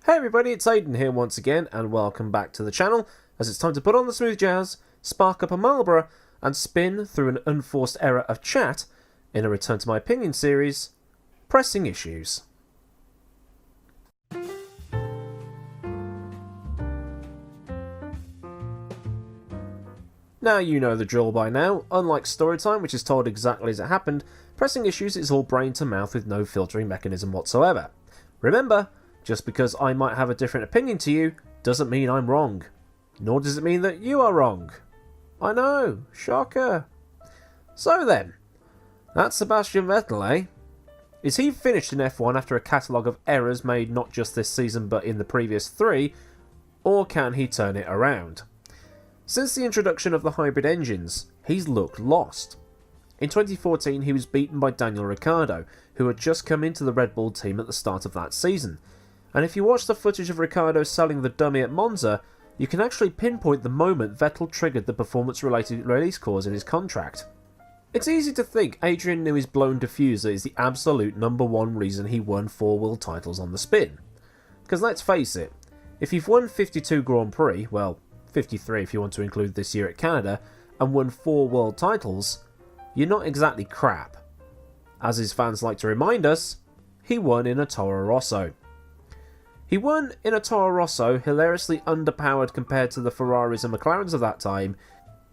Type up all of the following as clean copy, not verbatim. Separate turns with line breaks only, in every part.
Hey everybody, it's Aiden here once again, and welcome back to the channel, as it's time to put on the smooth jazz, spark up a Marlboro, and spin through an unforced era of chat in a Return to My Opinion series, Pressing Issues. Now you know the drill by now. Unlike Storytime, which is told exactly as it happened, Pressing Issues is all brain to mouth with no filtering mechanism whatsoever. Remember, just because I might have a different opinion to you, doesn't mean I'm wrong. Nor does it mean that you are wrong. I know, shocker. So then, that's Sebastian Vettel, eh? Is he finished in F1 after a catalogue of errors made not just this season but in the previous three, or can he turn it around? Since the introduction of the hybrid engines, he's looked lost. In 2014 he was beaten by Daniel Ricciardo, who had just come into the Red Bull team at the start of that season. And if you watch the footage of Ricciardo selling the dummy at Monza, you can actually pinpoint the moment Vettel triggered the performance-related release clause in his contract. It's easy to think Adrian Newey's blown diffuser is the absolute #1 reason he won 4 world titles on the spin. Because let's face it, if you've won 52 Grand Prix, well, 53 if you want to include this year at Canada, and won 4 world titles, you're not exactly crap. As his fans like to remind us, he won in a Toro Rosso. He won in a Toro Rosso hilariously underpowered compared to the Ferraris and McLarens of that time,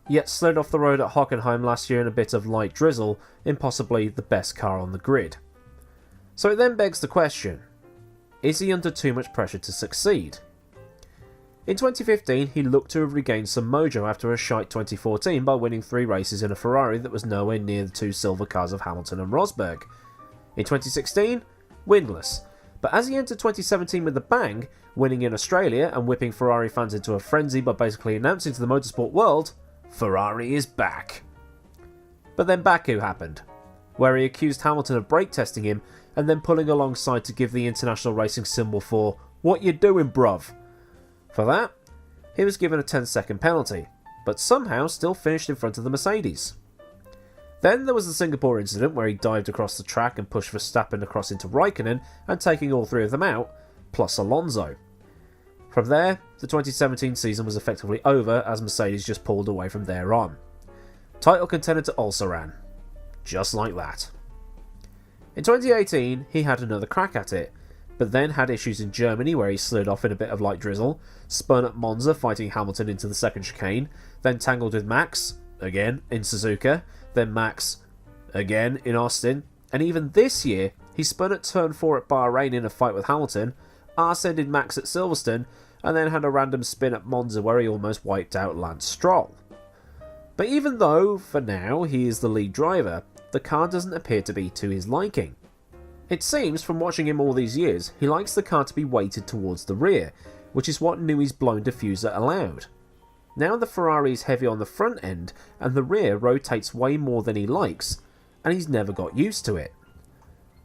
yet slid off the road at Hockenheim last year in a bit of light drizzle in possibly the best car on the grid. So it then begs the question, is he under too much pressure to succeed? In 2015 he looked to have regained some mojo after a shite 2014 by winning 3 races in a Ferrari that was nowhere near the 2 silver cars of Hamilton and Rosberg. In 2016, winless. But as he entered 2017 with a bang, winning in Australia and whipping Ferrari fans into a frenzy by basically announcing to the motorsport world, Ferrari is back. But then Baku happened, where he accused Hamilton of brake testing him and then pulling alongside to give the international racing symbol for "What you doing, bruv?" For that, he was given a 10-second penalty, but somehow still finished in front of the Mercedes. Then there was the Singapore incident where he dived across the track and pushed Verstappen across into Raikkonen and taking all 3 of them out, plus Alonso. From there, the 2017 season was effectively over as Mercedes just pulled away from there on. Title contender to also ran. Just like that. In 2018, he had another crack at it, but then had issues in Germany where he slid off in a bit of light drizzle, spun at Monza fighting Hamilton into the second chicane, then tangled with Max, again, in Suzuka, then Max, again, in Austin, and even this year, he spun at turn 4 at Bahrain in a fight with Hamilton, arse-ended Max at Silverstone, and then had a random spin at Monza where he almost wiped out Lance Stroll. But even though, for now, he is the lead driver, the car doesn't appear to be to his liking. It seems, from watching him all these years, he likes the car to be weighted towards the rear, which is what Newey's blown diffuser allowed. Now the Ferrari is heavy on the front end, and the rear rotates way more than he likes, and he's never got used to it.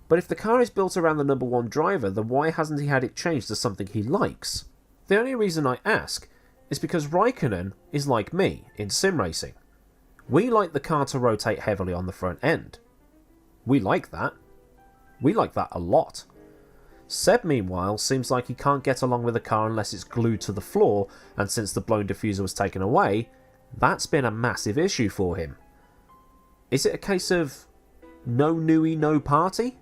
But if the car is built around the #1 driver, then why hasn't he had it changed to something he likes? The only reason I ask is because Raikkonen is like me in sim racing. We like the car to rotate heavily on the front end. We like that. We like that a lot. Seb, meanwhile, seems like he can't get along with the car unless it's glued to the floor, and since the blown diffuser was taken away, that's been a massive issue for him. Is it a case of no Newey, no party?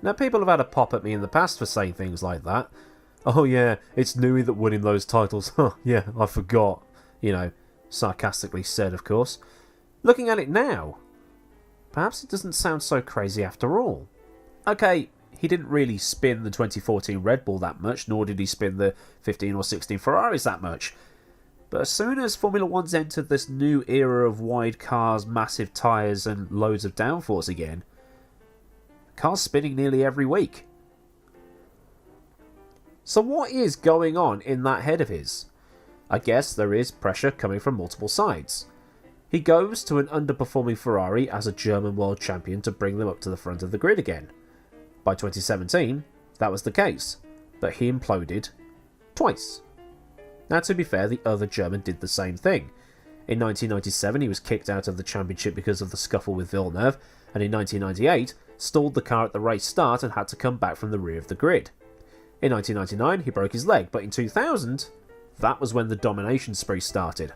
Now, people have had a pop at me in the past for saying things like that. Oh yeah, it's Newey that won him those titles. Huh, yeah, I forgot. You know, sarcastically said, of course. Looking at it now, perhaps it doesn't sound so crazy after all. Okay, he didn't really spin the 2014 Red Bull that much, nor did he spin the 15 or 16 Ferraris that much. But as soon as Formula One's entered this new era of wide cars, massive tyres and loads of downforce again, the car's spinning nearly every week. So what is going on in that head of his? I guess there is pressure coming from multiple sides. He goes to an underperforming Ferrari as a German world champion to bring them up to the front of the grid again. By 2017, that was the case, but he imploded twice. Now, to be fair, the other German did the same thing. In 1997, he was kicked out of the championship because of the scuffle with Villeneuve, and in 1998, stalled the car at the race start and had to come back from the rear of the grid. In 1999, he broke his leg, but in 2000, that was when the domination spree started.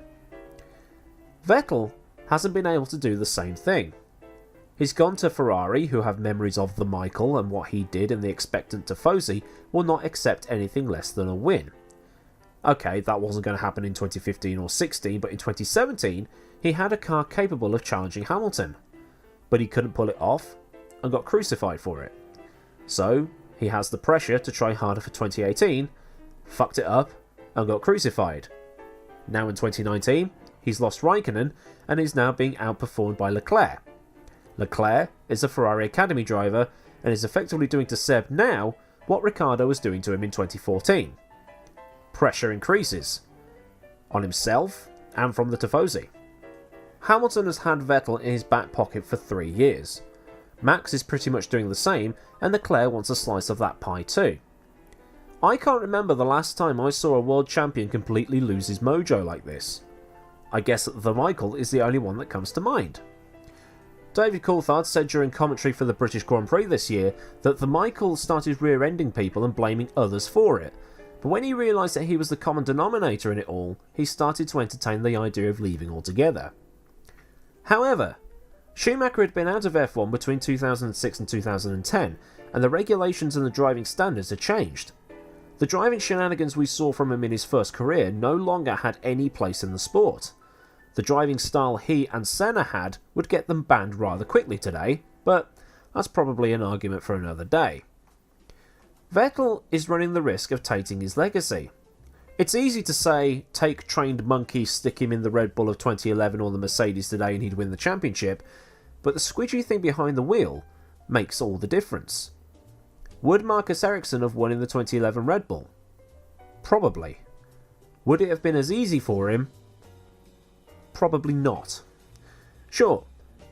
Vettel hasn't been able to do the same thing. He's gone to Ferrari, who have memories of the Michael and what he did, and the expectant Tifosi will not accept anything less than a win. Okay, that wasn't going to happen in 2015 or 16, but in 2017, he had a car capable of challenging Hamilton. But he couldn't pull it off, and got crucified for it. So, he has the pressure to try harder for 2018, fucked it up, and got crucified. Now in 2019, he's lost Raikkonen, and is now being outperformed by Leclerc. Leclerc is a Ferrari Academy driver, and is effectively doing to Seb now what Ricciardo was doing to him in 2014. Pressure increases. On himself, and from the Tifosi. Hamilton has had Vettel in his back pocket for 3 years. Max is pretty much doing the same, and Leclerc wants a slice of that pie too. I can't remember the last time I saw a world champion completely lose his mojo like this. I guess the Michael is the only one that comes to mind. David Coulthard said during commentary for the British Grand Prix this year that the Michael started rear-ending people and blaming others for it, but when he realised that he was the common denominator in it all, he started to entertain the idea of leaving altogether. However, Schumacher had been out of F1 between 2006 and 2010, and the regulations and the driving standards had changed. The driving shenanigans we saw from him in his first career no longer had any place in the sport. The driving style he and Senna had would get them banned rather quickly today, but that's probably an argument for another day. Vettel is running the risk of tainting his legacy. It's easy to say, take trained monkey, stick him in the Red Bull of 2011 or the Mercedes today and he'd win the championship, but the squidgy thing behind the wheel makes all the difference. Would Marcus Ericsson have won in the 2011 Red Bull? Probably. Would it have been as easy for him? Probably not. Sure,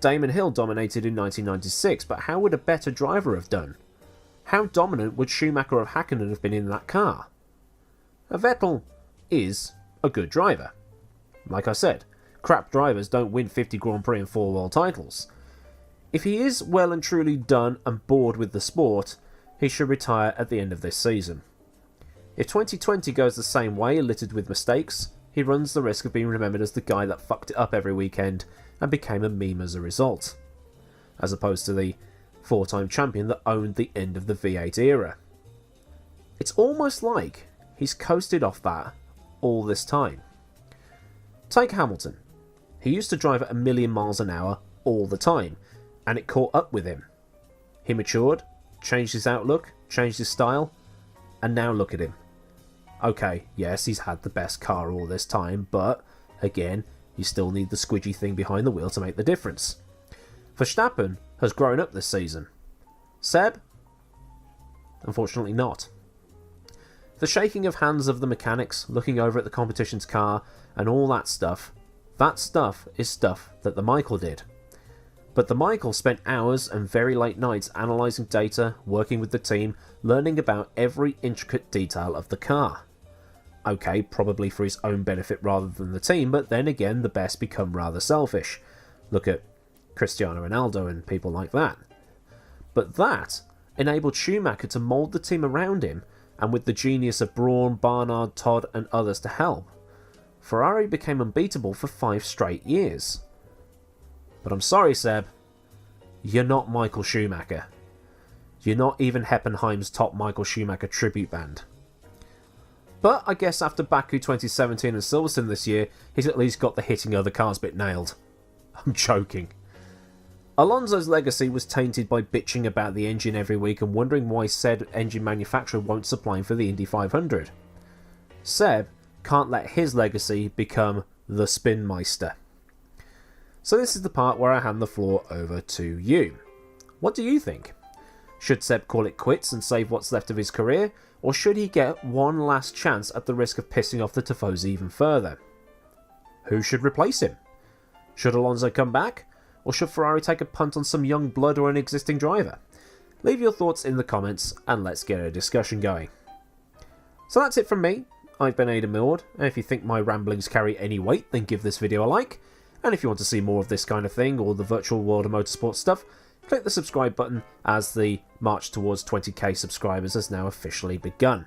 Damon Hill dominated in 1996, but how would a better driver have done? How dominant would Schumacher or Hakkinen have been in that car? Vettel is a good driver. Like I said, crap drivers don't win 50 Grand Prix and 4 world titles. If he is well and truly done and bored with the sport, he should retire at the end of this season. If 2020 goes the same way, littered with mistakes, he runs the risk of being remembered as the guy that fucked it up every weekend and became a meme as a result, as opposed to the 4-time champion that owned the end of the V8 era. It's almost like he's coasted off that all this time. Take Hamilton. He used to drive at 1,000,000 miles an hour all the time, and it caught up with him. He matured, changed his outlook, changed his style, and now look at him. Okay, yes, he's had the best car all this time, but, again, you still need the squidgy thing behind the wheel to make the difference. Verstappen has grown up this season. Seb? Unfortunately not. The shaking of hands of the mechanics, looking over at the competition's car, and all that stuff is stuff that the Michael did. But the Michael spent hours and very late nights analysing data, working with the team, learning about every intricate detail of the car. Okay, probably for his own benefit rather than the team, but then again, the best become rather selfish. Look at Cristiano Ronaldo and people like that. But that enabled Schumacher to mould the team around him, and with the genius of Brawn, Barnard, Todd and others to help, Ferrari became unbeatable for 5 straight years. But I'm sorry, Seb, you're not Michael Schumacher. You're not even Heppenheim's top Michael Schumacher tribute band. But I guess after Baku 2017 and Silverstone this year, he's at least got the hitting other cars bit nailed. I'm joking. Alonso's legacy was tainted by bitching about the engine every week and wondering why said engine manufacturer won't supply him for the Indy 500. Seb can't let his legacy become the Spinmeister. So this is the part where I hand the floor over to you. What do you think? Should Seb call it quits and save what's left of his career, or should he get one last chance at the risk of pissing off the Tifosi even further? Who should replace him? Should Alonso come back, or should Ferrari take a punt on some young blood or an existing driver? Leave your thoughts in the comments and let's get a discussion going. So that's it from me. I've been Aidan Millward, and if you think my ramblings carry any weight, then give this video a like. And if you want to see more of this kind of thing, or the virtual world of motorsport stuff, click the subscribe button as the march towards 20k subscribers has now officially begun.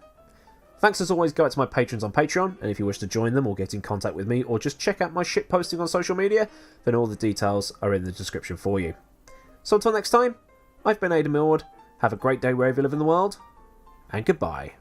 Thanks as always go out to my patrons on Patreon, and if you wish to join them or get in contact with me or just check out my shit posting on social media, then all the details are in the description for you. So until next time, I've been Aidan Millward, have a great day wherever you live in the world, and goodbye.